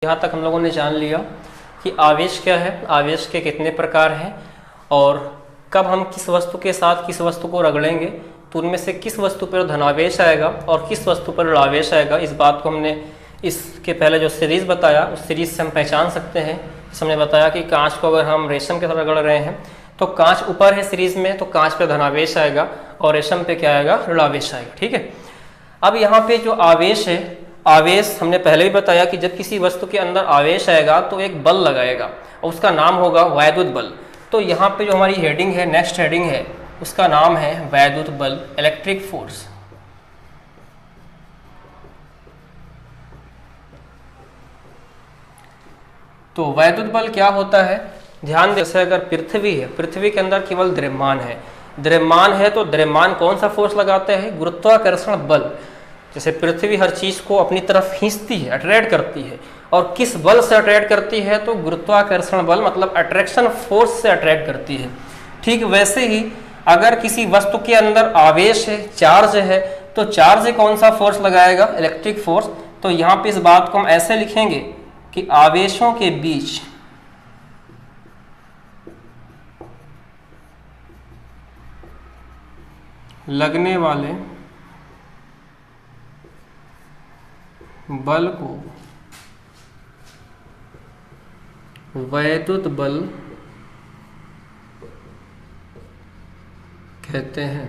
यहाँ तक हम लोगों ने जान लिया कि आवेश क्या है, आवेश के कितने प्रकार हैं और कब हम किस वस्तु के साथ किस वस्तु को रगड़ेंगे तो उनमें से किस वस्तु पर धनावेश आएगा और किस वस्तु पर ऋणावेश आएगा। इस बात को हमने इसके पहले जो सीरीज़ बताया उस सीरीज़ से हम पहचान सकते हैं। जैसे हमने बताया कि कांच को अगर हम रेशम के साथ रगड़ रहे हैं तो कांच ऊपर है सीरीज़ में तो कांच पर धनावेश आएगा और रेशम पे क्या आएगा, ऋणावेश आएगा। ठीक है। अब यहाँ पे जो आवेश है, आवेश हमने पहले भी बताया कि जब किसी वस्तु के अंदर आवेश आएगा तो एक बल लगाएगा और उसका नाम होगा वैद्युत बल। तो यहाँ पे जो हमारी हेडिंग है, नेक्स्ट हेडिंग है, उसका नाम है वैद्युत बल, इलेक्ट्रिक फोर्स। तो वैद्युत बल क्या होता है, ध्यान जैसे अगर पृथ्वी है, पृथ्वी के अंदर केवल द्रव्यमान है, द्रव्यमान है तो द्रव्यमान कौन सा फोर्स लगाते हैं, गुरुत्वाकर्षण बल। जैसे पृथ्वी हर चीज को अपनी तरफ खींचती है, अट्रैक्ट करती है, और किस बल से अट्रैक्ट करती है तो गुरुत्वाकर्षण बल मतलब अट्रैक्शन फोर्स से अट्रैक्ट करती है। ठीक वैसे ही अगर किसी वस्तु के अंदर आवेश है, चार्ज है, तो चार्ज कौन सा फोर्स लगाएगा, इलेक्ट्रिक फोर्स। तो यहाँ पे इस बात को हम ऐसे लिखेंगे कि आवेशों के बीच लगने वाले बल को वैद्युत बल कहते हैं।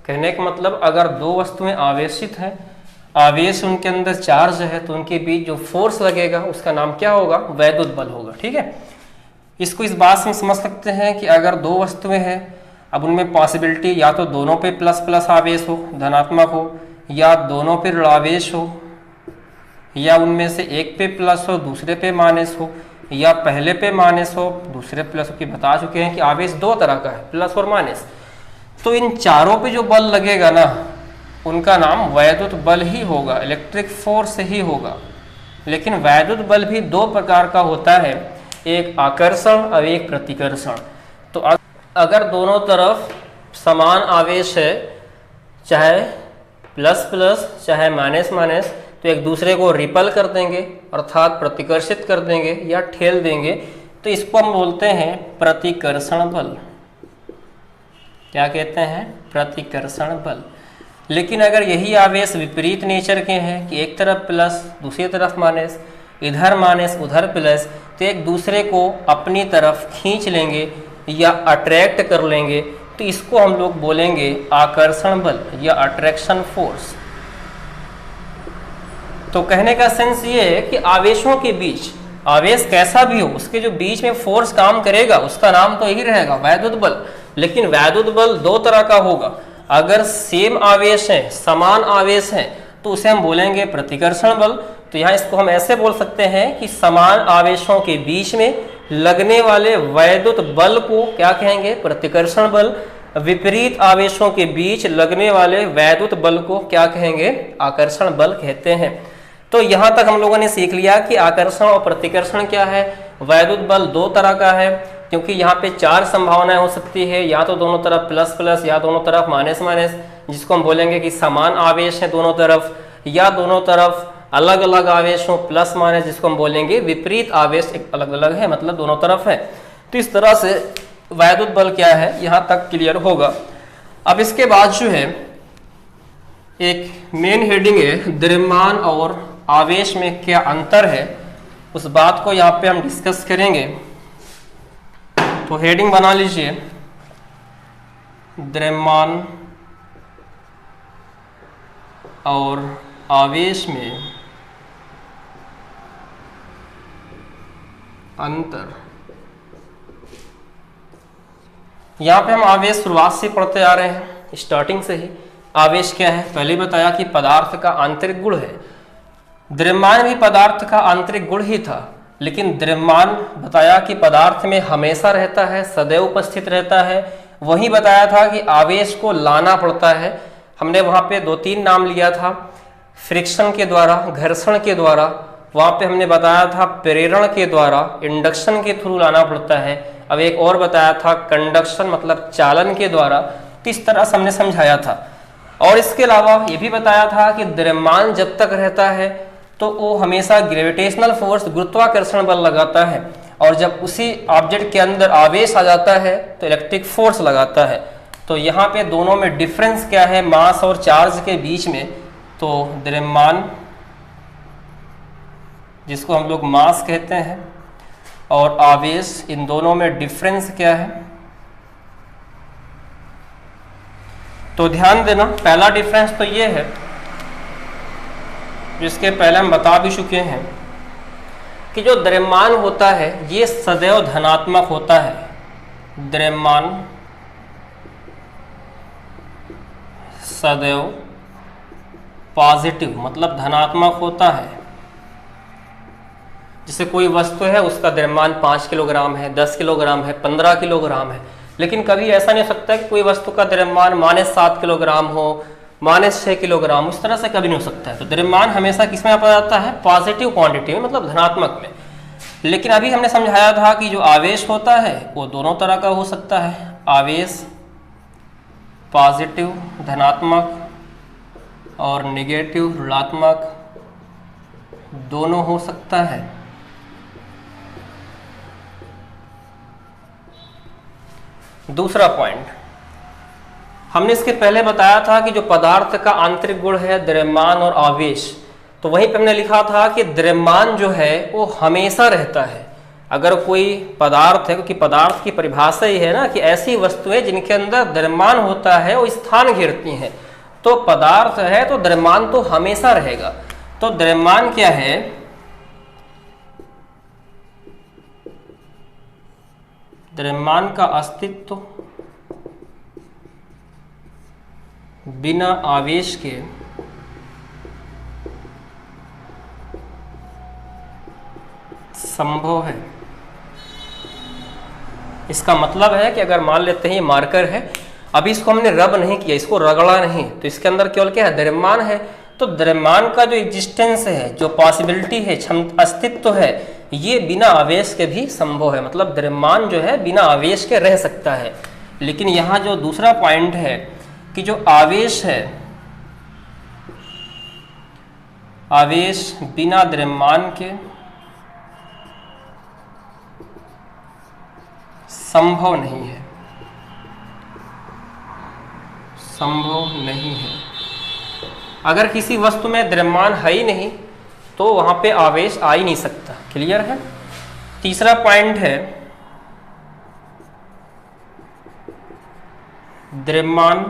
कहने का मतलब अगर दो वस्तुएं आवेशित हैं, आवेश उनके अंदर चार्ज है, तो उनके बीच जो फोर्स लगेगा उसका नाम क्या होगा, वैद्युत बल होगा। ठीक है। इसको इस बात से समझ सकते हैं कि अगर दो वस्तुएं हैं, अब उनमें पॉसिबिलिटी या तो दोनों पे प्लस प्लस आवेश हो, धनात्मक हो, या दोनों पे ऋणावेश हो, या उनमें से एक पे प्लस हो दूसरे पे माइनस हो, या पहले पे माइनस हो दूसरे प्लस हो। कि बता चुके हैं कि आवेश दो तरह का है, प्लस और माइनस। तो इन चारों पे जो बल लगेगा ना, उनका नाम वैद्युत बल ही होगा, इलेक्ट्रिक फोर्स ही होगा। लेकिन वैद्युत बल भी दो प्रकार का होता है, एक आकर्षण और एक प्रतिकर्षण। तो अगर दोनों तरफ समान आवेश है, चाहे प्लस प्लस चाहे माइनस माइनस, तो एक दूसरे को रिपल कर देंगे अर्थात प्रतिकर्षित कर देंगे या ठेल देंगे, तो इसको हम बोलते हैं प्रतिकर्षण बल। क्या कहते हैं, प्रतिकर्षण बल। लेकिन अगर यही आवेश विपरीत नेचर के हैं कि एक तरफ प्लस दूसरी तरफ माइनस, इधर माइनस उधर प्लस, तो एक दूसरे को अपनी तरफ खींच लेंगे या अट्रैक्ट कर लेंगे, तो इसको हम लोग बोलेंगे आकर्षण बल या अट्रैक्शन फोर्स। तो कहने का सेंस ये है कि आवेशों के बीच, आवेश कैसा भी हो उसके जो बीच में फोर्स काम करेगा उसका नाम तो यही रहेगा, वैद्युत बल। लेकिन वैद्युत बल दो तरह का होगा। अगर सेम आवेश है, समान आवेश है, तो उसे हम बोलेंगे प्रतिकर्षण बल। तो यहाँ इसको हम ऐसे बोल सकते हैं कि समान आवेशों के बीच में लगने वाले वैद्युत बल को क्या कहेंगे, प्रतिकर्षण बल। विपरीत आवेशों के बीच लगने वाले वैद्युत बल को क्या कहेंगे, आकर्षण बल कहते हैं। तो यहाँ तक हम लोगों ने सीख लिया कि आकर्षण और प्रतिकर्षण क्या है। वैद्युत बल दो तरह का है, क्योंकि यहाँ पे चार संभावनाएं हो सकती है, या तो दोनों तरफ प्लस प्लस या दोनों तरफ माइनस माइनस, जिसको हम बोलेंगे कि समान आवेश है दोनों तरफ, या दोनों तरफ अलग अलग आवेश हो प्लस माइनस, जिसको हम बोलेंगे विपरीत आवेश एक अलग अलग है मतलब दोनों तरफ है। तो इस तरह से वैद्युत बल क्या है यहाँ तक क्लियर होगा। अब इसके बाद जो है एक मेन हेडिंग है, द्रव्यमान और आवेश में क्या अंतर है, उस बात को यहाँ पे हम डिस्कस करेंगे। तो हेडिंग बना लीजिए, द्रव्यमान और आवेश में अंतर। यहाँ पे हम आवेश शुरुआत से पढ़ते आ रहे हैं, स्टार्टिंग से ही। आवेश क्या है, पहले बताया कि पदार्थ का आंतरिक गुण है। द्रव्यमान भी पदार्थ का आंतरिक गुण ही था, लेकिन द्रव्यमान बताया कि पदार्थ में हमेशा रहता है, सदैव उपस्थित रहता है। वही बताया था कि आवेश को लाना पड़ता है। हमने वहाँ पे दो तीन नाम लिया था, फ्रिक्शन के द्वारा, घर्षण के द्वारा, वहाँ पे हमने बताया था प्रेरण के द्वारा, इंडक्शन के थ्रू लाना पड़ता है। अब एक और बताया था कंडक्शन मतलब चालन के द्वारा। तो इस तरह से हमने समझाया था। और इसके अलावा ये भी बताया था कि द्रव्यमान जब तक रहता है तो वो हमेशा ग्रेविटेशनल फोर्स, गुरुत्वाकर्षण बल लगाता है, और जब उसी ऑब्जेक्ट के अंदर आवेश आ जाता है तो इलेक्ट्रिक फोर्स लगाता है। तो यहाँ पे दोनों में डिफरेंस क्या है, मास और चार्ज के बीच में, तो द्रव्यमान जिसको हम लोग मास कहते हैं और आवेश, इन दोनों में डिफरेंस क्या है। तो ध्यान देना, पहला डिफरेंस तो ये है जिसके पहले हम बता भी चुके हैं कि जो द्रव्यमान होता है ये सदैव धनात्मक होता है। द्रव्यमान सदैव पॉजिटिव मतलब धनात्मक होता है। जैसे कोई वस्तु है उसका द्रव्यमान 5 किलोग्राम है, 10 किलोग्राम है, 15 किलोग्राम है, लेकिन कभी ऐसा नहीं हो सकता कि कोई वस्तु का द्रव्यमान -7 किलोग्राम हो, -6 किलोग्राम, उस तरह से कभी नहीं हो सकता है। तो द्रव्यमान हमेशा किस में पाया जाता है, पॉजिटिव क्वांटिटी में, मतलब धनात्मक में। लेकिन अभी हमने समझाया था कि जो आवेश होता है वो दोनों तरह का हो सकता है। आवेश पॉजिटिव धनात्मक और नेगेटिव ऋणात्मक दोनों हो सकता है। दूसरा पॉइंट, हमने इसके पहले बताया था कि जो पदार्थ का आंतरिक गुण है द्रव्यमान और आवेश, तो वहीं पे हमने लिखा था कि द्रव्यमान जो है वो हमेशा रहता है। अगर कोई पदार्थ है, क्योंकि पदार्थ की परिभाषा ही है ना कि ऐसी वस्तुएं जिनके अंदर द्रव्यमान होता है वो स्थान घेरती हैं, तो पदार्थ है तो द्रव्यमान तो हमेशा रहेगा। तो द्रव्यमान क्या है, द्रव्यमान का अस्तित्व बिना आवेश के संभव है। इसका मतलब है कि अगर मान लेते हैं ये मार्कर है, अभी इसको हमने रब नहीं किया, इसको रगड़ा नहीं, तो इसके अंदर केवल क्या है, द्रव्यमान है। तो द्रव्यमान का जो एग्जिस्टेंस है, जो पॉसिबिलिटी है, अस्तित्व है, ये बिना आवेश के भी संभव है। मतलब द्रव्यमान जो है बिना आवेश के रह सकता है। लेकिन यहाँ जो दूसरा पॉइंट है कि जो आवेश है, आवेश बिना द्रव्यमान के संभव नहीं है, संभव नहीं है। अगर किसी वस्तु में द्रव्यमान है ही नहीं तो वहां पे आवेश आ ही नहीं सकता। क्लियर है। तीसरा पॉइंट है, द्रव्यमान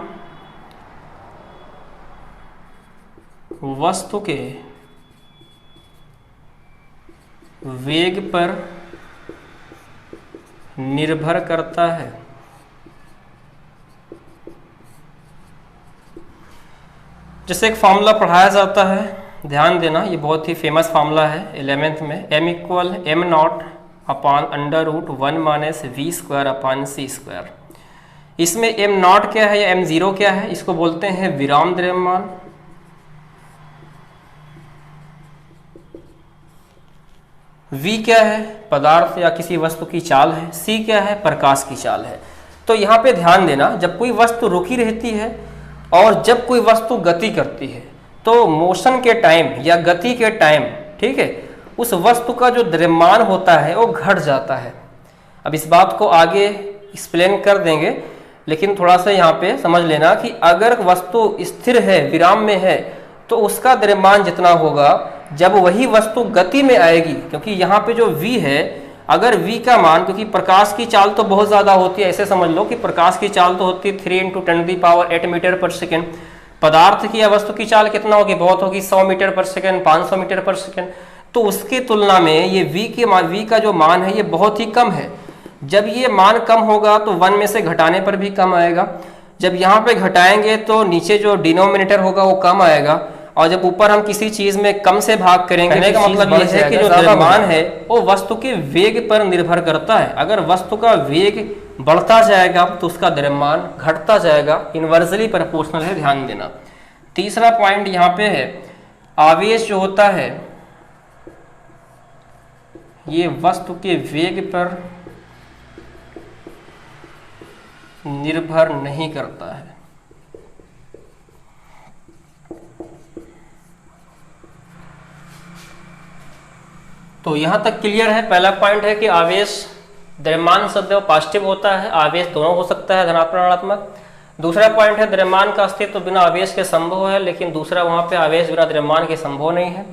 वस्तु के वेग पर निर्भर करता है। जैसे एक फॉर्मूला पढ़ाया जाता है, ध्यान देना, ये बहुत ही फेमस फार्मूला है 11th में, m=m0/1 - v² इसमें m0 क्या है या m0 क्या है, इसको बोलते हैं विराम द्रव्यमान। v क्या है, पदार्थ या किसी वस्तु की चाल है, c क्या है, प्रकाश की चाल है। तो यहाँ पे ध्यान देना, जब कोई वस्तु रुकी रहती है और जब कोई वस्तु गति करती है तो मोशन के टाइम या गति के टाइम, ठीक है, उस वस्तु का जो द्रव्यमान होता है वो घट जाता है। अब इस बात को आगे एक्सप्लेन कर देंगे, लेकिन थोड़ा सा यहाँ पे समझ लेना कि अगर वस्तु स्थिर है, विराम में है, तो उसका द्रव्यमान जितना होगा, जब वही वस्तु गति में आएगी, क्योंकि यहाँ पे जो v है, अगर v का मान, क्योंकि प्रकाश की चाल तो बहुत ज़्यादा होती है, ऐसे समझ लो कि प्रकाश की चाल तो होती है 3 × 10⁸ मीटर पर सेकेंड। पदार्थ की या वस्तु की चाल कितना होगी, बहुत होगी, 100 मीटर पर सेकेंड, 500 मीटर पर सेकेंड। तो उसकी तुलना में ये v का जो मान है ये बहुत ही कम है। जब ये मान कम होगा तो 1 में से घटाने पर भी कम आएगा। जब यहाँ पे घटाएंगे तो नीचे जो डिनोमिनेटर होगा वो कम आएगा, और जब ऊपर हम किसी चीज में कम से भाग करेंगे, कहने का मतलब ये है कि जो द्रव्यमान है वो वस्तु के वेग पर निर्भर करता है। अगर वस्तु का वेग बढ़ता जाएगा तो उसका द्रव्यमान घटता जाएगा, इनवर्सली प्रोपोर्शनल है, ध्यान देना। तीसरा पॉइंट यहाँ पे है, आवेश जो होता है ये वस्तु के वेग पर निर्भर नहीं करता है। तो यहाँ तक क्लियर है। पहला पॉइंट है कि आवेश द्रव्यमान सदैव पॉजिटिव होता है, आवेश दोनों हो सकता है, धनात्मक ऋणात्मक। दूसरा पॉइंट है द्रव्यमान का अस्तित्व बिना आवेश के संभव है, लेकिन दूसरा वहाँ पे आवेश बिना द्रव्यमान के संभव नहीं है।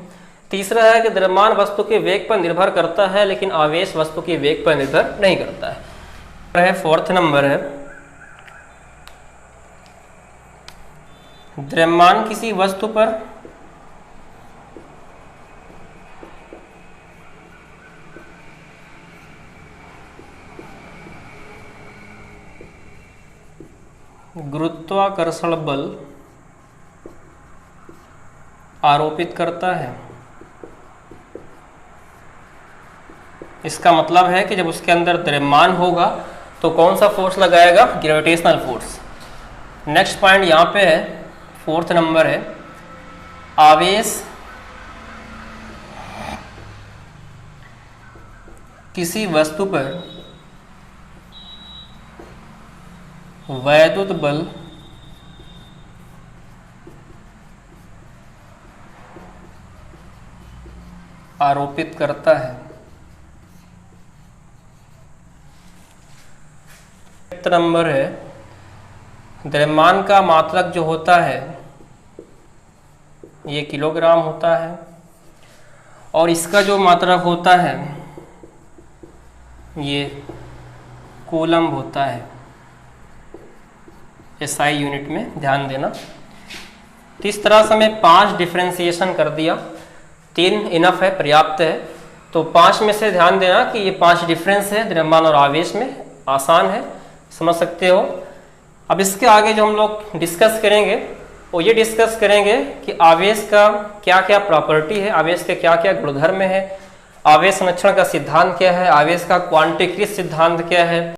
तीसरा है कि द्रव्यमान वस्तु के वेग पर निर्भर करता है, लेकिन आवेश वस्तु के वेग पर निर्भर नहीं करता है। फोर्थ नंबर है, द्रव्यमान किसी वस्तु पर गुरुत्वाकर्षण बल आरोपित करता है। इसका मतलब है कि जब उसके अंदर द्रव्यमान होगा तो कौन सा फोर्स लगाएगा? Gravitational force. नेक्स्ट पॉइंट यहाँ पे है, फोर्थ नंबर है, आवेश किसी वस्तु पर वैद्युत बल आरोपित करता है। फिफ्थ नंबर है, द्रव्यमान का मात्रक जो होता है ये किलोग्राम होता है, और इसका जो मात्रक होता है ये कूलम्ब होता है। SI यूनिट में ध्यान देना। तो इस तरह से हमें 5 डिफ्रेंसिएशन कर दिया, 3 इनफ है, पर्याप्त है। तो 5 में से ध्यान देना कि ये 5 डिफरेंस है द्रव्यमान और आवेश में, आसान है, समझ सकते हो। अब इसके आगे जो हम लोग डिस्कस करेंगे वो ये डिस्कस करेंगे कि आवेश का क्या क्या प्रॉपर्टी है, आवेश के क्या क्या गुणधर्म है, आवेश संरक्षण का सिद्धांत क्या है, आवेश का क्वांटीकृत सिद्धांत क्या है,